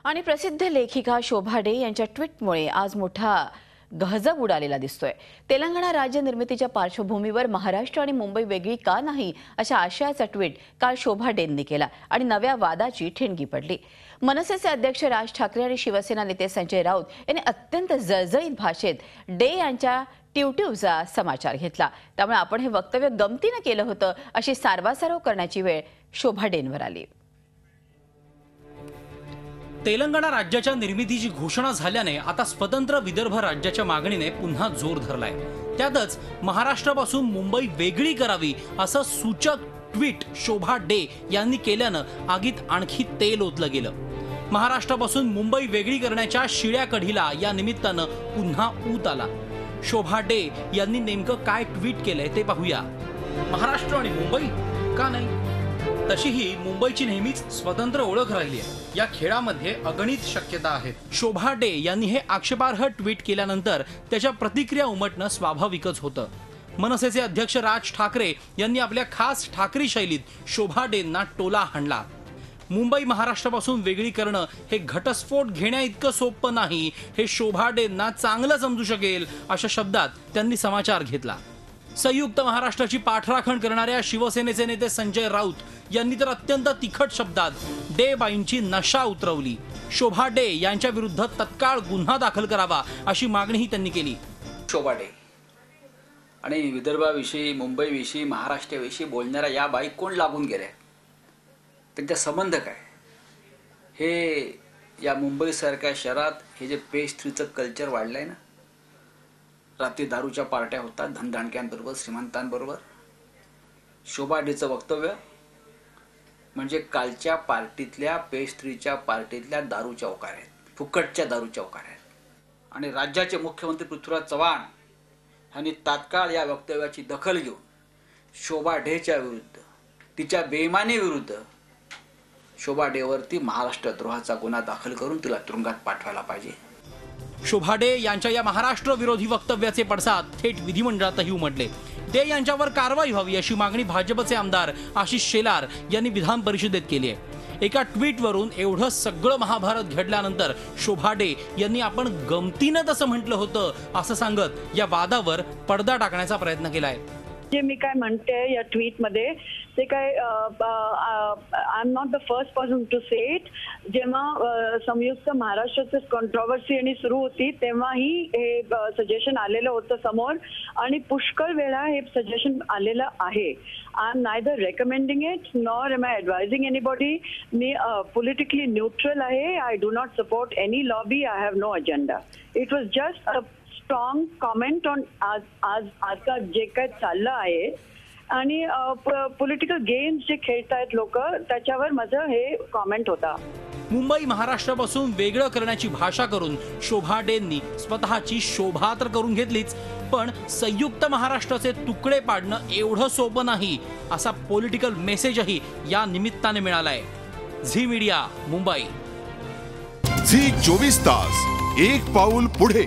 आणि प्रसिद्ध लेखिका शोभा डे यांच्या ट्विटमुळे आज मोठा गहजब उडालेला दिसतोय। तेलंगणा राज्य निर्मितीच्या पार्श्वभूमीवर महाराष्ट्र आणि मुंबई वेगळी का नाही अशा आशयाचा ट्विट काल शोभा डेंनी केला आणि नव्या वादाची ठिणगी पडली। मनसेचे अध्यक्ष राज ठाकरे आणि शिवसेना नेते संजय राऊत यांनी अत्यंत जळजळीत भाषेत डे यांच्या ट्विटचा समाचार घेतला। त्यामुळे आपण हे वक्तव्य गमतीने केलं होतं अशी सारवासारव करण्याची वेळ शोभा डेंवर आली। तेलंगणा राज्याच्या निर्मितीची घोषणा झाल्याने आता स्वतंत्र विदर्भ राज्याच्या मागणीने पुन्हा जोर धरलाय। त्यातच महाराष्ट्रापासून मुंबई वेगळी करावी असं सूचक ट्विट शोभा डे यांनी केल्यानं आगीत आणखी तेल ओतलं गेलं। महाराष्ट्रापासून मुंबई वेगळी करण्याच्या शिळ्या कढीला या निमित्तानं पुन्हा ऊत आला। शोभा डे यांनी नेमकं काय ट्विट केलंय ते पाहूया। महाराष्ट्र आणि मुंबई का नाही? तशीही मुंबईची नेहमीच स्वतंत्र ओळख राहिली आहे। या खेळामध्ये अगणित शक्यता आहेत। शोभा डे यांनी हे आक्षेपार्ह ट्विट केल्यानंतर त्याच्या प्रतिक्रिया उमटणं स्वाभाविकच होतं। मनसेचे अध्यक्ष राज ठाकरे यांनी आपल्या खास ठाकरी शैलीत शोभा डेंना टोला हाणला। मुंबई महाराष्ट्रापासून वेगळी करणं हे घटस्फोट घेण्या इतकं सोपं नाही, हे शोभा डेंना चांगलं समजू शकेल अशा शब्दात त्यांनी समाचार घेतला। संयुक्त महाराष्ट्राची पाठराखण करणाऱ्या शिवसेनेचे नेते संजय राऊत यांनी तर अत्यंत तिखट शब्दात डे बाईंची नशा उतरवली। शोभा डे यांच्या विरुद्ध तत्काळ गुन्हा दाखल करावा अशी मागणीही त्यांनी केली। शोभा डे आणि विदर्भाविषयी, मुंबईविषयी, महाराष्ट्राविषयी बोलणाऱ्या या बाई कोण लागून गेल्या? त्यांचा संबंध काय? हे या मुंबईसारख्या शहरात हे जे पेस्ट्रीचं कल्चर वाढलंय ना, रात्री दारूच्या पार्ट्या होतात धनधानक्यांबरोबर, श्रीमंतांबरोबर। शोभा डेचं वक्तव्य म्हणजे कालच्या पार्टीतल्या, पेस्ट्रीच्या पार्टीतल्या दारूच्या ओकाऱ्या, फुकटच्या दारूच्या ओकाऱ्या। आणि राज्याचे मुख्यमंत्री पृथ्वीराज चव्हाण यांनी तात्काळ या वक्तव्याची दखल घेऊन शोभा डेच्या विरुद्ध, तिच्या बेईमानी विरुद्ध शोभा डेवरती महाराष्ट्रद्रोहाचा गुन्हा दाखल करून तिला तुरुंगात पाठवायला पाहिजे। शोभा डे यांच्या या महाराष्ट्र विरोधी वक्तव्याचे पडसाद थेट विधिमंडळातही उमटले। डे यांच्यावर कारवाई व्हावी अशी मागणी भाजपचे आमदार आशिष शेलार यांनी विधान परिषदेत केली आहे। एका ट्विटवरून एवढं सगळं महाभारत घडल्यानंतर शोभा डे यांनी आपण गमतीनं तसं म्हटलं होतं असं सांगत या वादावर पडदा टाकण्याचा प्रयत्न केलाय। जे मी काय म्हणते या ट्वीट मध्ये ते काय I am not the first person to say it. जेव्हा संयुक्त महाराष्ट्राची कॉन्ट्रोवर्सी आणि सुरू होती तेव्हाही हे सजेशन आलेलं होतं समोर आणि पुष्कळ वेळा हे सजेशन आलेलं आहे। I am neither recommending it nor am I advising anybody. मी पॉलिटिकली न्यूट्रल आहे। I do not support any lobby. I have no agenda. It was just a strong comment on आज जे काय चाललं आहे आणि पॉलिटिकल गेम्स जे खेळतायत लोक, त्याच्यावर माझं हे कॉमेंट होता। मुंबई महाराष्ट्रापासून वेगळं करण्याची भाषा करून शोभा डेंनी स्वतःची शोभा तर करून घेतलीच, पण संयुक्त महाराष्ट्राचे तुकडे पाडणं एवढं सोपं नाही असा पॉलिटिकल मेसेजही या निमित्ताने मिळालाय। Zee media, Mumbai. झी 24 तास, एक पाऊल पुढे।